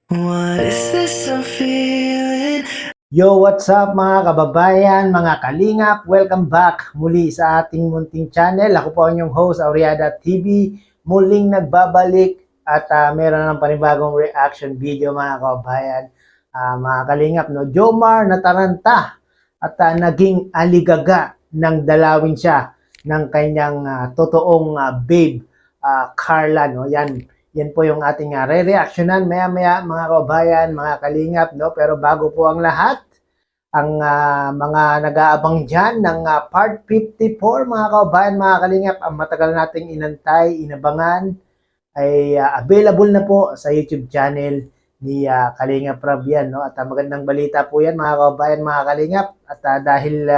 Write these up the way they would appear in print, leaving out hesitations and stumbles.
What is this I'm feeling? Yo, what's up mga kababayan, mga kalingap? Welcome back muli sa ating munting channel. Ako po ang inyong host, Auriada TV. Muling nagbabalik at meron ng panibagong reaction video mga kababayan. Mga kalingap, no? Jomar nataranta at naging aligaga ng dalawin siya ng kanyang totoong babe, Carla. No? Yan po yung ating re-reactionan maya-maya mga kababayan, mga kalingap, no? Pero bago po ang lahat, ang mga nag-aabang dyan ng part 54 mga kababayan, mga kalingap, ang matagal nating inantay, inabangan, ay available na po sa YouTube channel ni Kalingap Rab yan, no? At magandang balita po yan mga kababayan, mga kalingap. At dahil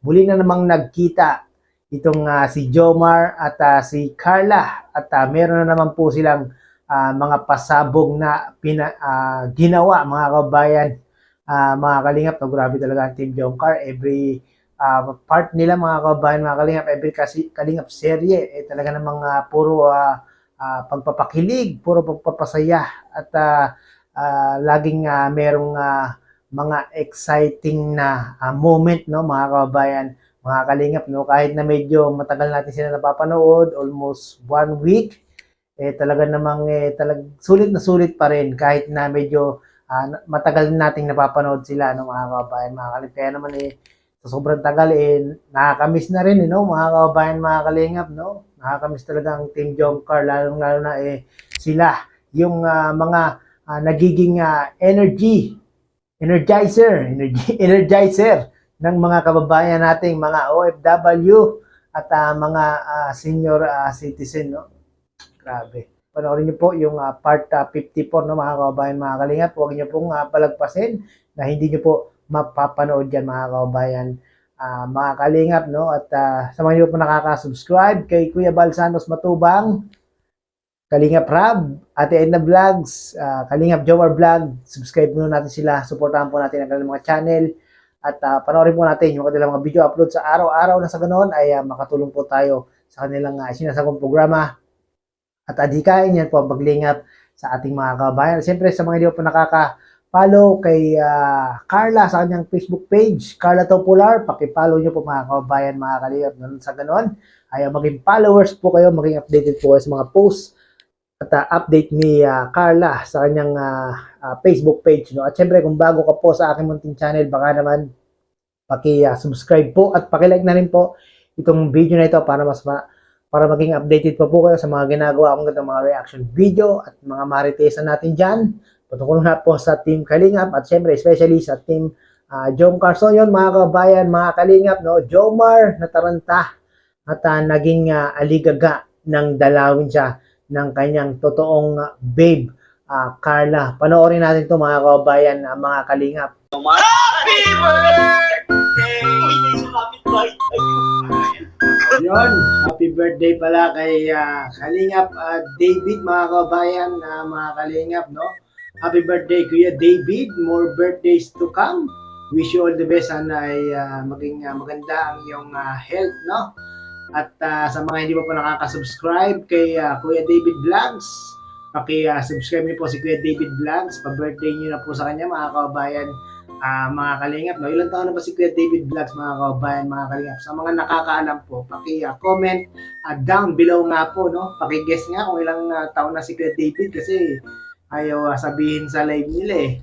muli na namang nagkita itong si Jomar at si Carla at meron na naman po silang mga pasabog na ginawa mga kababayan, mga kalingap. No, grabe talaga ang Team Jomcar. Every part nila mga kababayan, mga kalingap, every kalingap serye talaga namang puro pagpapakilig, puro pagpapasaya at laging merong mga exciting na moment, no mga kababayan, mga kalingap, no? Kahit na medyo matagal natin sila napapanood, almost 1 week, talaga namang sulit pa rin kahit na medyo matagal nating napapanood sila, no mga kababayan, mga kalingap. Kaya naman sa sobrang tagal nakakamiss na rin, no mga kababayan, mga kalingap, no? Nakakamiss talaga ang Team Jomcar, lalo na sila yung mga nagiging energizer ng mga kababayan nating mga OFW at mga senior citizen, no? Grabe. Panoorin niyo po yung part 54, no mga kababayan, mga kalingap. Huwag niyo pong palagpasin na hindi niyo po mapapanood yan mga kababayan, mga kalingap, no? At sa mga niyo po nakaka-subscribe kay Kuya Balsanos Matubang, Kalingap Rab, Ate Edna Vlogs, Kalingap Jomar Vlog, subscribe muna natin sila, supportahan po natin ang kanilang mga channel at panoorin po natin yung kanilang mga video upload sa araw-araw, na sa ganoon ay makatulong po tayo sa kanilang sinasagong programa at adhikain. Yan po ang paglingap sa ating mga kababayan. Siyempre sa mga hindi po nakaka-follow kay Carla sa kanyang Facebook page, Carla Topular, paki-follow niyo po mga kababayan, mga kalingap. Sa ganoon ay maging followers po kayo, maging updated po kayo sa mga posts at update ni Carla sa kanyang Facebook page, no? At syempre kung bago ka po sa aking munting channel, baka naman paki-subscribe po at paki-like na rin po itong video na ito para maging updated pa po kayo sa mga ginagawa kong mga reaction video at mga maritesan natin dyan. Patungkol na po sa Team Kalingap at syempre especially sa Team Jomcar. So yun mga kababayan, mga kalingap, no? Jomar nataranta at naging aligaga ng dalawin siya ng kanyang totoong babe, Carla. Panoorin natin ito mga kababayan, mga kalingap. Happy birthday! Happy birthday! Yun, happy birthday pala kay Kalingap David, mga kababayan, mga kalingap, no? Happy birthday Kuya David, more birthdays to come. Wish you all the best, sana ay maging maganda ang iyong health, no? At sa mga hindi pa po nakaka-subscribe kay Kuya David Vlogs, paki-subscribe niyo po si Kuya David Vlogs. Pa-birthday niyo na po sa kanya mga kababayan, mga kalingap, no? Ilang taon na ba si Kuya David Vlogs, mga kababayan, mga kalingap? Sa mga nakakaalam po, paki-comment down below nga po, no? Paki-guess nga kung ilang taon na si Kuya David kasi ayaw sabihin sa live nila eh.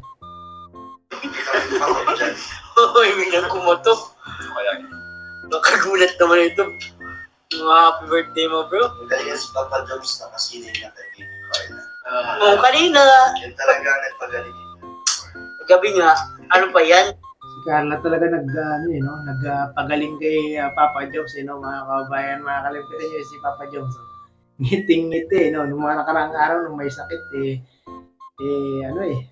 Hoy, biglang kumotok. Nakagulat naman ito. Happy birthday mo, bro. Galing si Papa Jones na kasinay na kay Baby Carla. Kanina. Yan talaga ang nagpagaling. Gabi nga, ano pa yan? Si Carla talaga nagpagaling kay Papa Jones, no? Mga kababayan, mga kalimutan niyo si Papa Jones. Ngiting-ngiti, no? Nung mga nakaraang araw nung may sakit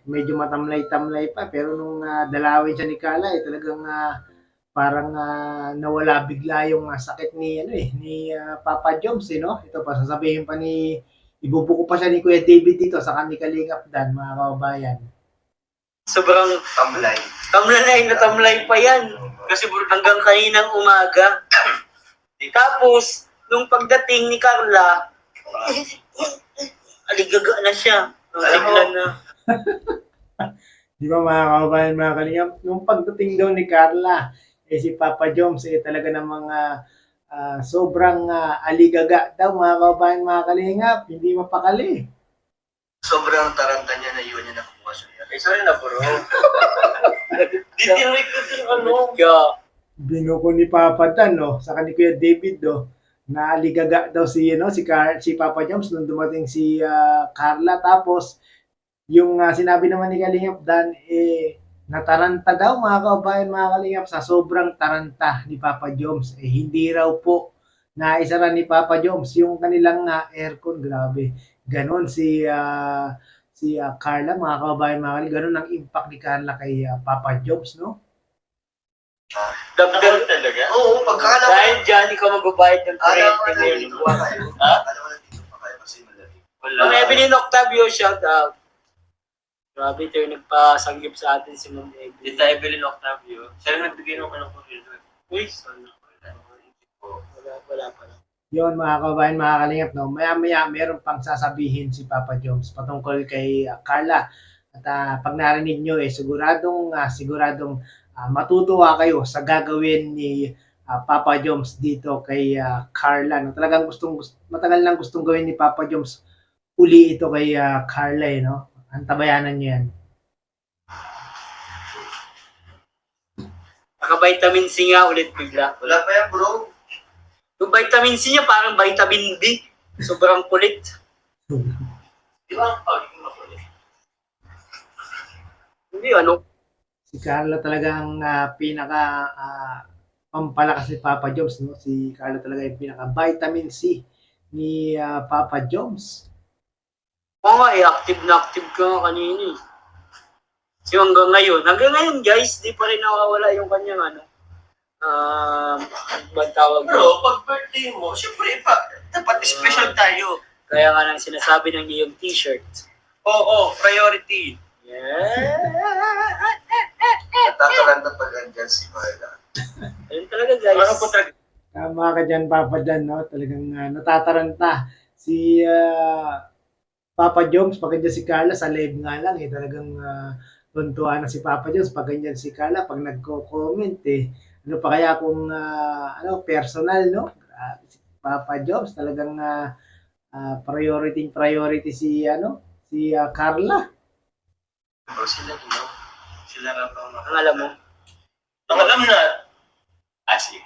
medyo matamlay-tamlay pa, pero nung dalawin siya ni Carla, talagang parang nawala bigla yung sakit ni Papa Jones, no? Ito pa sasabihin pa ibubuko pa siya ni Kuya David dito sa kanila Kalingap Dan, mga kababayan. Sobrang Tamlay. tamlay pa yan. Kasi hanggang kaninang umaga. Tapos, nung pagdating ni Carla, aligaga na siya. Alam mo, na. Di ba mga kababayan, mga kalingap, nung pagdating daw ni Carla, si Papa Joms, talaga ng mga sobrang aligaga daw mga kababayan, mga kalingap, hindi mapakali. Sobrang taranta niya na iwan niya nakuha siya. Eh, sorry na bro. Di tinuloy ko yung ano. Binuko ni Papa Dan, no, sa ni Kuya David, no, na aligaga daw si, si Papa Joms nung dumating si Carla. Tapos, yung sinabi naman ni Kalingap Dan, nataranta daw mga kababayan, mga Kalingap, sa sobrang taranta ni Papa Joms. Hindi raw po naisara ni Papa Joms yung kanilang aircon. Grabe. Ganon si Carla, mga kababayan, mga Kalingap. Ganon ang impact ni Carla kay Papa Joms, no? Dagdag talaga? Oo, pagkakala ko. Dahil dyan, ikaw magbabayad ng Alam mo kuryente na ngayon. dito pa kayo. Ha? Alam mo na dito pa kayo kasi malamig. Ang Evelyn Octavio, shout out. Grabe, ito yung nagpasanggip sa atin si Ma'am Evelyn. Dita Evelyn Octavio. Siya yung nagbigay ng anong kuryente. Uy, sana. Wala pa lang. Yon mga kababayan, mga Kalingap, no? Maya-maya meron pang sasabihin si Papa Joms patungkol kay Carla. At pag narinig nyo, siguradong matutuwa kayo sa gagawin ni Papa Joms dito kay Carla. No? Talagang matagal nang gustong gawin ni Papa Joms uli ito kay Carla, no? Antabayanan nyo yan. Naka-vitamin C nga ulit bigla. Wala pa yan, bro. Yung vitamin C niya parang vitamin B. Sobrang kulit. Di ba ang pagiging makulit? Hindi, ano? Si Carla talagang pinaka pampalakas ni Papa Joms, no? Si Carla talaga yung pinaka vitamin C ni Papa Joms. Oo nga, active na active ka nga kanina eh. So hanggang ngayon guys, di pa rin nakawala yung kanyang bang tawag mo? Bro, pag birthday mo, syempre dapat special tayo. Kaya nga nang sinasabi ng iyong t-shirt. Oo, priority. Yeah. Natataranta pag andyan si Marla. Ayun talaga guys. Ano po talaga? Tama ka dyan, Papa Dan, no? Talagang natataranta si Papa Joms, pag ganyan si Carla, sa live nga lang, talagang tuntuan na si Papa Joms, pag ganyan si Carla, pag nagko-comment, ano pa kaya kung, personal, no? Si Papa Joms, talagang priority si Carla. Bro, sila raw ang Ang alam mo. Ang alam na. Asi.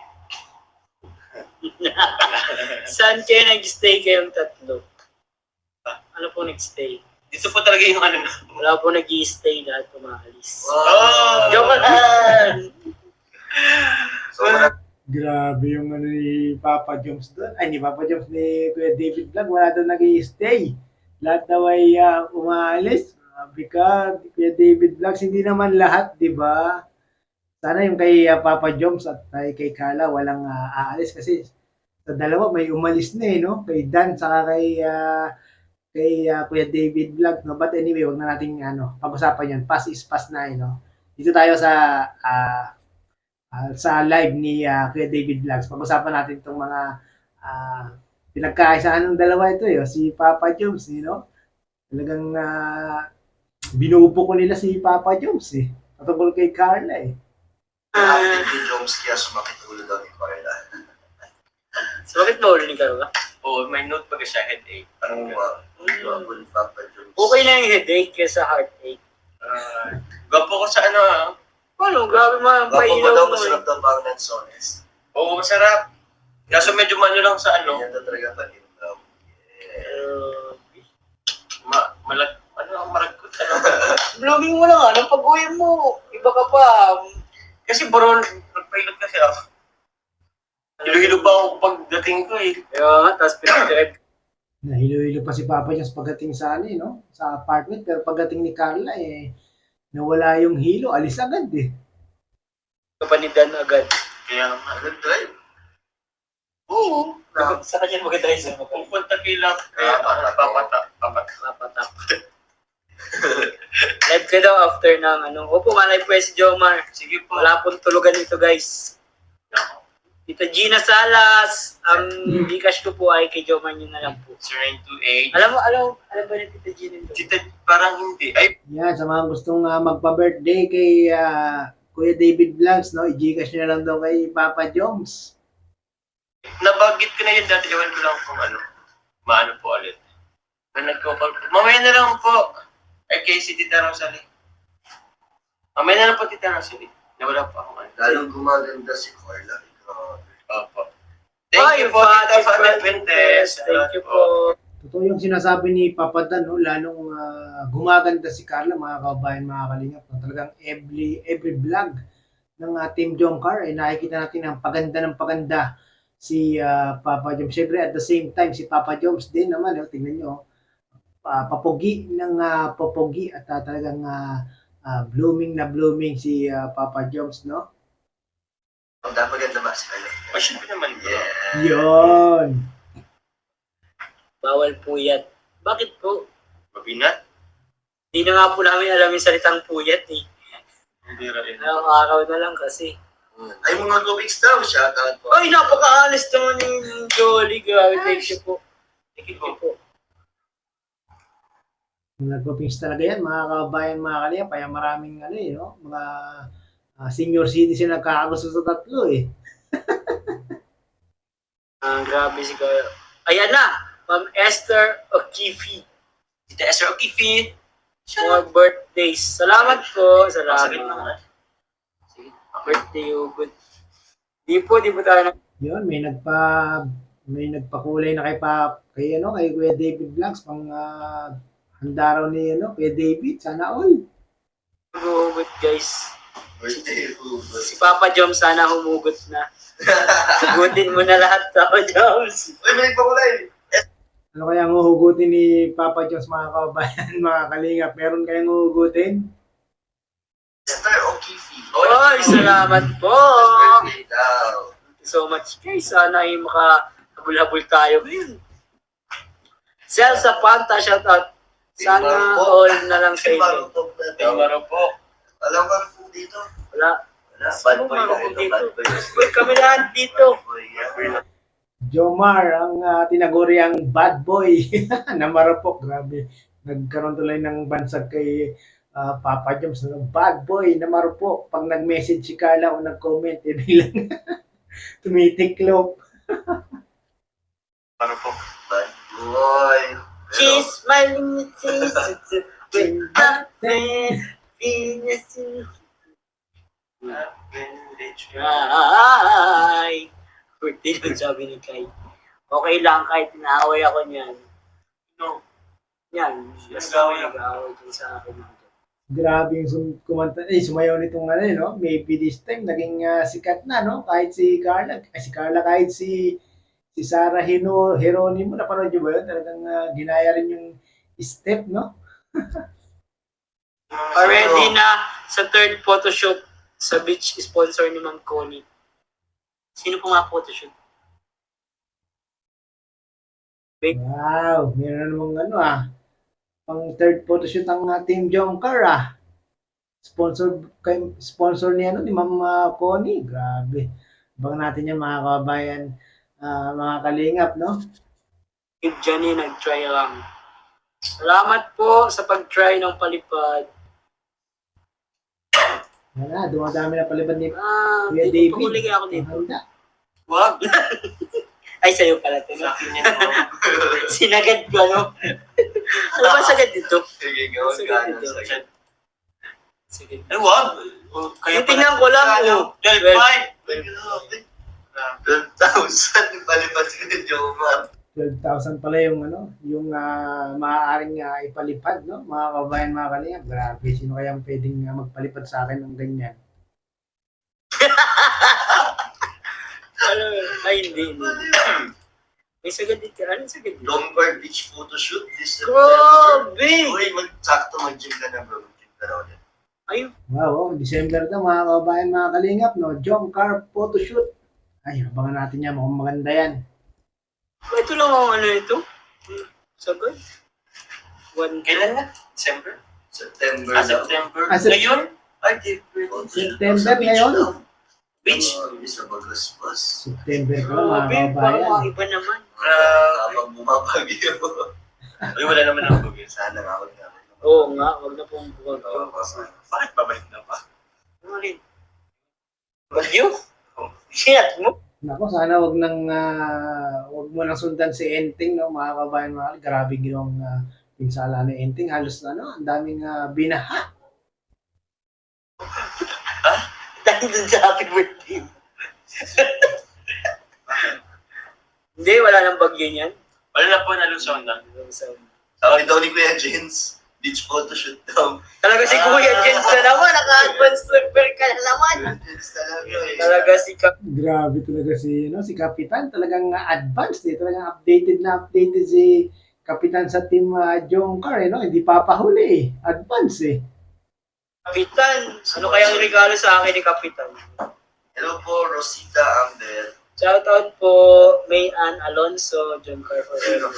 Saan kayo nag-stay kayong tatlo? Ano po nag-stay? Dito po talaga yung ano na. Wala po nag-i-stay lahat umalis. Oh! Joke lang! So, Grabe yung ni Papa Joms doon. Ay, ni Papa Joms, ni Kuya David Vlog, wala daw nag-i-stay. Lahat daw ay umaalis. Grabe ka, Kuya David Vlogs, hindi naman lahat, di ba? Sana yung kay Papa Joms at kay Carla walang aalis kasi sa dalawa may umalis na no? Kay Dan saka kay Kuya David Vlog, no? But anyway, wag na nating pag-usapan yan. Pass is pass na, no? Dito tayo sa live ni Kuya David Vlogs. Pag-usapan natin itong mga pinagkaisahan ng dalawa ito, si Papa Joms, talagang binubo ko nila si Papa Joms, patungkol kay Carla, David Jones kaya sumakit ulo daw ni Marla. So, bakit naulo ni Carla? Oo, may note pag siya headache. Parang gwapo ni Papa Jones. Okay na yung headache kaysa heartache. Gwapo ko sa Ano, grabe Gwapo mapailaw ko daw, mo masarap daw bang Nansones. Oo, masarap. Kaso medyo lang sa Yan daw talaga pag-inom. Maragkot ka lang. Vlogging mo na nga, nang pag-uwi mo, iba ka pa. Kasi bro, nagpailot kasi ako. Hilo-hilo pa ako pagdating ko Kaya nga, tapos pinag-drive. Nahilo-hilo pa si Papa Joms pagdating sa sa apartment, pero pagdating ni Carla nawala yung hilo, alis agad Kapanidan agad. Kaya nga, nag-drive. Oo. Sa kanya mag-drive sa mga. Pupunta kila. Kaya papatak. Live ka daw after ng Opo, malay po si Jomar. Sige po. Wala pong tulugan ito guys. Tita Gina Salas, ang Gcash ko po ay kay Jomar nyo na lang po. 0928. Alam ba ni Tita Gina ito? Tita, parang hindi. Ay, Yan, sa mga gustong magpa-birthday kay Kuya David Vlogs, no? I-Gcash nyo na lang daw kay Papa Joms. nabanggit ko na yun dati. Ewan ko lang kung maano po ulit. Na nagko-call po. Mamaya na lang po. Ay, kay si Tita Rosalie. Mamaya na lang po, Tita Rosalie. Nawala po akong ano. Lalong gumaganda si Carla. Opo. Thank you po, Tita Fabian Fuentes. Thank you po. Totoo yung sinasabi ni Papa Dan, no? Lalong gumaganda si Carla, mga kababayan, mga kalingap. No? Talagang every vlog ng Team Jomcar ay nakikita natin ang paganda si Papa Joms. Siyempre, at the same time, si Papa Joms din naman, no? Tingnan nyo, papogi ng papogi at talagang blooming na blooming si Papa Joms, no? Dapat ganda ba si Carla? Oh, syempre naman po. Yeah. Yon. Bawal puyat. Bakit po? Mabinat? Hindi na nga po namin alam yung salitang puyat eh. Hindi rin. Araw na lang kasi. Ay, mga Gobics daw, shoutout po. Ay, napaka-honest naman yung Jolly. Grabe, thank you po. Thank you po. Nagpapings talaga yan, mga kababayan, mga kalingap. Kaya maraming no? Mga senior citizen nagkakagusto sa tatlo eh. Grabe si Kuya. Ayan na! Ma'am Esther O'Keefe. Tita Esther O'Keefe. More birthdays. Salamat po. Masakit Salamat. naman. Birthday hugot. Di po tayo na. Yun, may nagpakulay na kay Kuya David Vlogs pang handa raw ni Kuya David. Sana all. Hugot, guys. Birthday food. Si Papa Jom sana humugot na. Hugutin mo na lahat, Papa Joms. Uy, may pakulay. Ano kaya ang uhugutin ni Papa Joms, mga kababayan, mga kalingap? Meron kayang uhugutin? Esther O'Keefe. Oy, salamat po. Birthday daw. Thank you so much, guys. Sana ay makahabol-habol tayo ngayon. Sel sa Panta, shout out. Sana all na lang sa inyo. Tama po. Alam ka po dito? Wala. Bad boy Ano na ako ito, dito? bad boy. Uy, kami lahat dito. Bad boy, yeah. Jomar, ang tinaguriang bad boy na marupok. Grabe. Nagkaroon tuloy ng bansag kay Papa Joms. Bad boy na marupok. Pag nag-message si Carla o nag-comment, bilang tumitiklop. Tama po. Bad boy. She's smiling with tears. With nothing. Ay! Birthday lang sabi ni Kai. Okay lang kahit naaway ako niyan. No. Yan. Nag-away lang. Nag-away din sa akin. Grabe yung sumayaw nitong no? Maybe this time naging sikat na, no? Kahit si Carla, kahit si Sarah Geronimo, napanood niyo ba yun? Talagang ginaya rin yung step, no? Already na sa third photoshoot sa beach sponsor ni Ma'am Connie. Sino po nga photoshoot? Wow, meron namang pang third photoshoot ang Team Jomcar Sponsor ni Ma'am Connie. Grabe. Abangan natin yan, mga kababayan, mga kalingap, no? If Johnny nag-try lang. Salamat po sa pag-try ng palipad. Yan na, dumadami na palibad ni Dito Kuya David. pahuli ako dito. Handa. Wag. Ay, sa'yo pala ito. Sa akin yan po. Sinagad ko, no? Ano ba sagad dito? Sige, gawin ka na sa akin. Sige. Ay, wag. Tingnan ko lang, oh. 12.5. 12,000 palipad si Jomar. 12,000 pala yung maaaring ipalipad, no? Mga kabayan, mga kalingap. Grabe, sino kaya pwedeng magpalipad sa akin ng ganyan? Ay, hindi. May sagad dito. Anong sagad dito? Lombard Beach photoshoot this Grabe! Uy, sakto mag-gym ka na bro. Mag-gym ka na ulit. Ayun. Wow, December na, mga kabayan, mga kalingap, no? Jomcar photoshoot. Ay, abangan natin yan. Mukhang maganda yan. Ito lang ang ano ito. Sagad. Kailan na? December? September. September. Ah, Ngayon? Ay, di. September ngayon? Beach? Sa Bagaspas. September pa lang, mga Grabe, parang kababayan. mga iba naman. Habang bumabagyo. Uy, wala naman ako bagay. Sana nga ako nga. Oo nga, wag na pong buwag. Bakit babalik na ba? Ano rin? Bagyo? Shit mo? Nako, sana wag mo nang sundan si Enting, no, mga kababayan, mga grabe ginawang pinsala ni Enting, halos ang daming binaha. Dahil dun sa happy birthday. Hindi, wala nang bagyo niyan. Wala na po, nalusong na. Sabi daw ni Kuya Jens, beach photoshoot daw. Talaga si Kuya Jens na naman, naka-advance surfer ka na naman. Jens talaga eh. Talaga si Kap. Grabe talaga si Kapitan, talagang advanced talagang updated si Kapitan sa team Jongkar, hindi papahuli advance Kapitan. Ano kayang regalo sa akin ni Kapitan? Hello po, Rosita Amber. Shoutout po, May Ann Alonso, John Car Forever.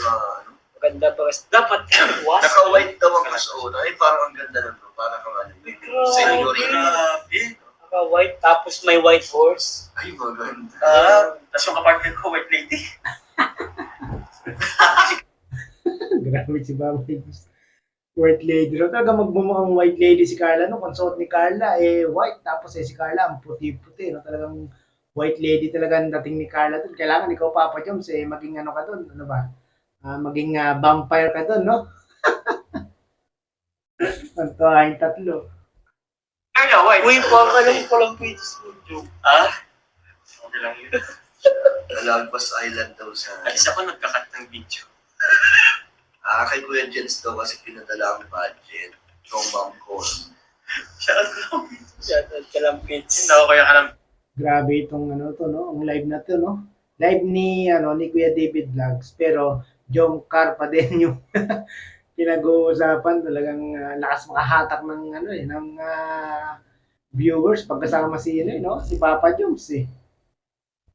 Maganda pa kasi. Dapat was. Naka-white daw ang kasuot. Ay, parang ang ganda nun bro. Parang kang ano. Senyorita. Naka-white, tapos may white horse. Ay, maganda. Tapos yung kapartner ko, white lady. Grabe si Baboy. White lady. No? Talaga magmumukhang white lady si Carla. No? Consort ni Carla, white. Tapos si Carla, ang puti-puti. No? Talagang white lady talaga ang dating ni Carla. Dun. Kailangan ikaw, Papa Joms, maging ano ka dun. Ano ba? Maging vampire ka dun, no? Ang tuwaing tatlo. Kaya, white. Uy, palang pages mo, Joe. Ah? Okay lang yun. Lalagpas Island daw sa... At isa ko nagkakat ng video. Kay Kuya Jens daw kasi pinadala ang budget. Yung mom ko. Shoutout. Shoutout ka lang, Pits. Hindi ako kaya alam. Grabe itong ang live na to, no? Live ni Kuya David Vlogs, pero Jongkar pa din yung pinag-uusapan. Talagang lakas makahatak ng ng viewers pagkasama si si Papa Joms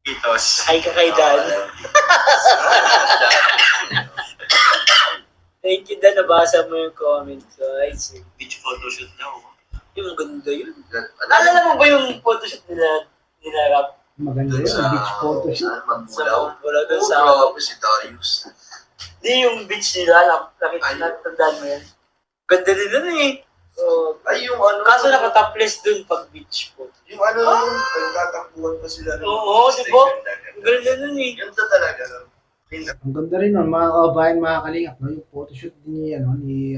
Itos. Hi ka kay Dan. Thank you, Dan. Nabasa mo yung comment. Guys, Beach photoshoot daw. yung ganda yun. Ano? Alala mo ba yung photoshoot nila Rap? Maganda yun, beach photo shoot. Sa Magbulaw. wala doon sa... Oo, si Darius. Hindi yung beach nila. Natandaan mo yan. Ganda din nun eh. So, Ay, yung ano. kaso nakatopless dun pag beach photo. Yung ano, nagtatakbuhan pa sila. Oo, di ba? Ang ganda nun eh. Ganda talaga. Ang ganda rin nun, mga kababayan, mga kalingap, no? Yung photoshoot din ni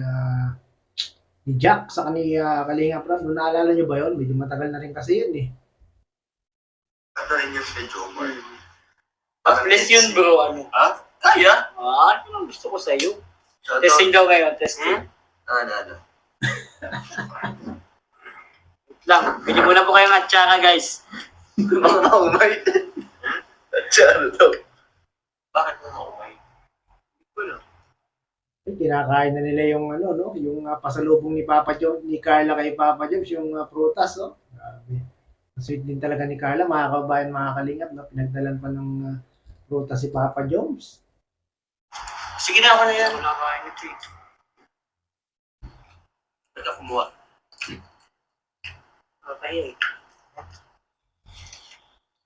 Jack sa ni Kalingap Rap. Nung naalala nyo ba yun? Medyo matagal na rin kasi yun Ano rin yung medyo more. Topless yun bro, ano? Ah? Kaya? Ano ang gusto ko sa'yo? Testing daw ngayon, testing. Ano. Wait lang, bili muna po kayong atsaka guys. Mga maumay. Charo daw. Bakit mo maumay? Kinakain na nila yung yung pasalubong ni Papa Joms, ni Carla kay Papa Joms, yung prutas, no? Grabe. Sweet din talaga ni Carla, mga kababayan, mga kalingap, no? Pinagdalan pa ng prutas si Papa Joms. Sige na ako na yan. Wala kain ito eh. Ba't ako kumuha? Okay eh.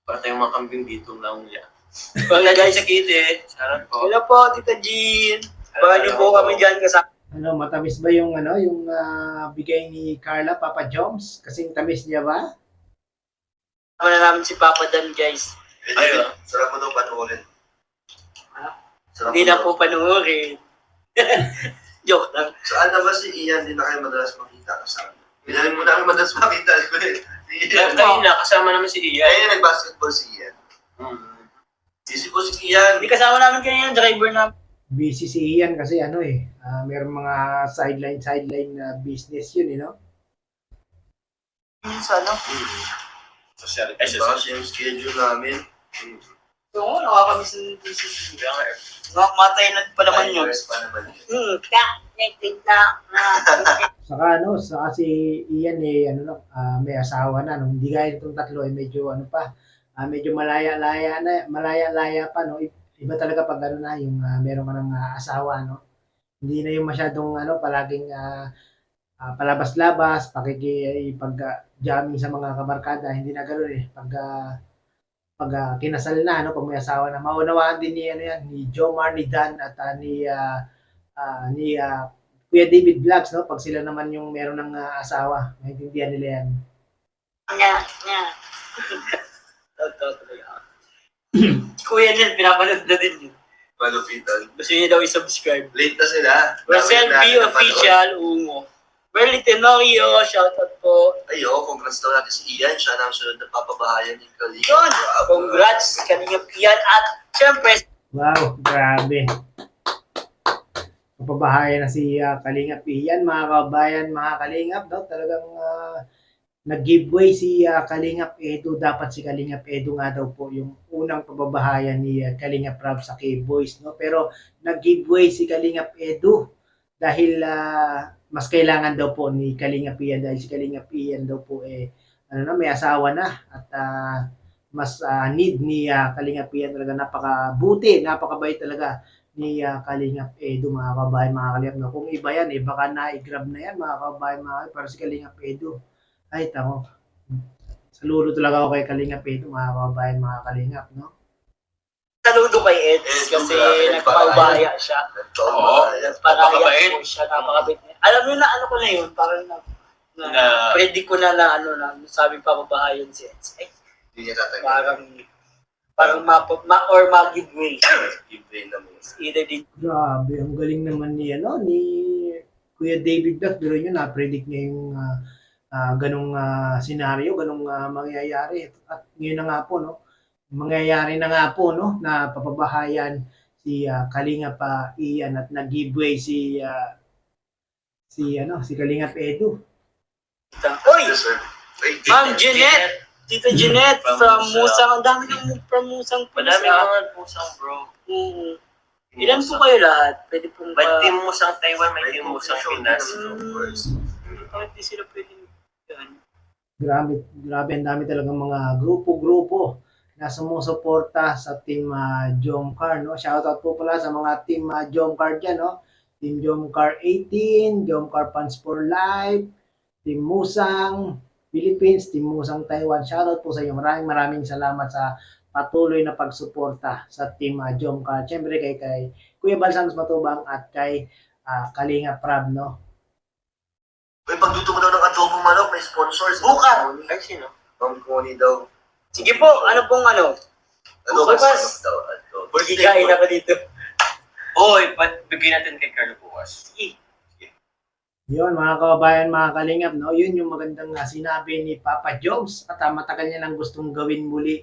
Para tayong mga kambing dito lang niya. Wala guys, Sa kite. Sarap po. wala po, Tita Jean. Baka niyo po kami dyan kasama. Matamis ba yung yung bigay ni Carla, Papa Joms? Kasing tamis niya ba? Kasama na namin si Papa Dan guys. Ayun. Sarap mo daw panoorin. Ha? Sarap Hindi mo na daw. po panuorin. Joke lang. Saan na ba si Ian? Hindi na kayo madalas makita kasama. Pinalin mo namin madalas makita. Tayo na, kasama naman si Ian. Kaya nag-basketball si Ian. Busy po si Ian. Hindi kasama namin kanina, driver na. Busy si Ian kasi mayroong mga sideline business yun, no? Sa ano? Social. Kasi yung schedule namin. Oo, nakakamiss ng thesis. Nakamatay na pa naman yun. Pa naman yun. Saka si Ian may asawa na, no? Hindi gaya itong tatlo medyo medyo malaya-laya pa, no? Iba talaga pag yung meron ka ng asawa, no? Hindi na yung masyadong palaging palabas-labas, pakikipag-jamming sa mga kabarkada, hindi na gano'n eh. Pag kinasal na, no, pag may asawa na, maunawaan din ni, ano yan, ni Jomar, ni Dan, at ni Kuya David Vlogs, no, pag sila naman yung meron ng asawa, maintindihan nila yan. Totoo talaga. Kuya Nel, pinapanood na din yun. Malupitan. Gusto niya daw i-subscribe. Late na sila. Marcel Dami B. na natin napanood. Official, Ungo. Merly Tenorio, shoutout po. Ayo, congrats daw natin si Ian. Siya na ang sunod na papabahayan ni Kalinga. Yun! Congrats, kanina Pian. At syempre, Wow, grabe. Mapabahayan na si Kalingap Ian, mga kabayan, mga Kalingap, no? Talagang nag-giveaway si Kalingap Edu. Dapat si Kalingap Edu nga daw po yung unang pababahayan ni Kalingap Rab sa K-Boys, no? Pero nag-giveaway si Kalingap Edu dahil mas kailangan daw po ni Kalingap Ian dahil si Kalingap Ian daw po may asawa na at mas need ni Kalingap Ian talaga, napakabuti, napakabait talaga ni Kalingap Edu, mga kabayan, mga Kalingap, no? Kung iba yan baka na-grab na yan, mga kabayan, mga Kalingap, para si Kalingap Edu. Ay, tamo. Saludo talaga ako kay Kalingap Edu, mga kabayan, mga Kalingap, no? saludo kay Eds kasi nagpaubaya siya. Oo, napakabait. Parang siya, napakabait niya. Alam mo na ano ko na yun, parang predict ko na sabi papabahayan si Eds. Ay, Hindi niya tatanggalin. parang mag-giveaway. Giveaway na mo. Either din. Grabe, ang galing naman ni Kuya David Duck. Pero yun, na-predict niya yung ganong senaryo, ganong mangyayari. At ngayon na nga po, no? Mangyayari na nga po, no? Na papabahayan si Kalingap Ian at nag-giveaway si Kalingap Edu. Uy! Wait, Ma'am Jeanette! Tita Jeanette from Musang. Ang dami ng from Musang po. Madami mga pusang bro. Ilan po kayo lahat? Pwede pong May team musang Taiwan, may team musang Pinas. Bakit di sila pwede yan? Grabe, ang dami talagang mga grupo-grupo na sumusuporta sa Team Jomcar, no? Shoutout po pala sa mga Team Jomcar dyan, no? Team Jomcar 18, Jomcar Fans for Life, Team Musang Philippines, Team Musang Taiwan. Shoutout po sa inyo. Maraming salamat sa patuloy na pagsuporta sa Team Jomcar. Siyempre kay Kuya Balsamos Matubang at kay Kalingap Rab, no? Uy, pagluto mo daw ng adobong manok, may sponsors. Bukas! Ay, sino? Ma'am Connie daw. Sige po, ano pong ano? Adobong Bukas. manok daw. Higain ako dito. Oy, bigyan natin kay Carlo bukas. Sige. Yun, mga kababayan, mga Kalingap, no? Yun yung magandang sinabi ni Papa Jones at matagal niya nang gustong gawin muli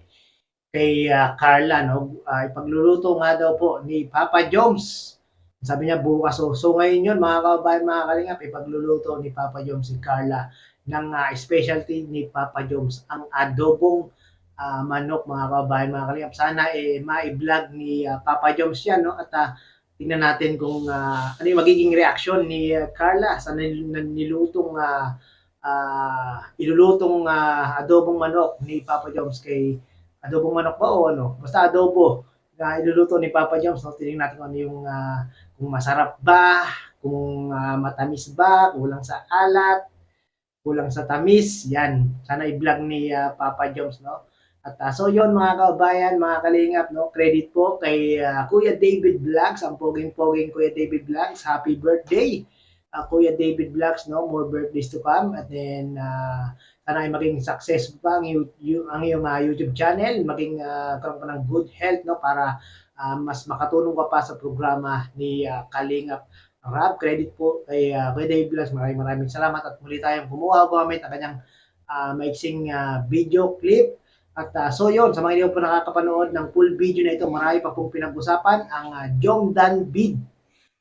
kay Carla, no? Ipagluluto nga daw po ni Papa Jones. Sabi niya bukas. So ngayon yun, mga kababayan, mga Kalingap, ipagluluto ni Papa Jones si Carla ng specialty ni Papa Jones, ang adobong manok, mga kababayan, mga Kalingap. Sana ma-vlog ni Papa Jones yan, no? At tingnan natin kung ano yung magiging reaksyon ni Carla sa ilulutong adobong manok ni Papa Jones kay adobong manok ba o ano? Basta adobo na iluluto ni Papa Jones, no? Tingnan natin kung ano yung kung masarap ba, kung matamis ba, kulang sa alat, kulang sa tamis. Yan. Sana i-vlog ni Papa Jones, no? At so yun, mga kabayan, mga Kalingap, no? Credit po kay Kuya David Vlogs, ang poging-poging Kuya David Vlogs. Happy birthday, Kuya David Vlogs, no? More birthdays to come. And then sana ay maging success pa ang iyong YouTube channel, maging karoon ka ng good health, no? Para mas makatulong ka pa sa programa ni Kalingap Rab. Credit po kay Kuya David Vlogs. Maraming salamat at muli tayong gumamit ng kanyang maiksing video clip. At so yun, sa mga hindi po nakakapanood ng full video na ito, marami pa pong pinag-usapan ang Jongdan bid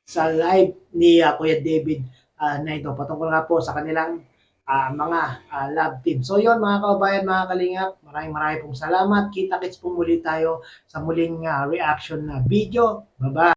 sa live ni Kuya David na ito. Patungkol nga po sa kanilang mga love team. So yun, mga kababayan, mga Kalingap, maraming pong salamat. Kita-kits po muli tayo sa muling reaction na video. Bye-bye!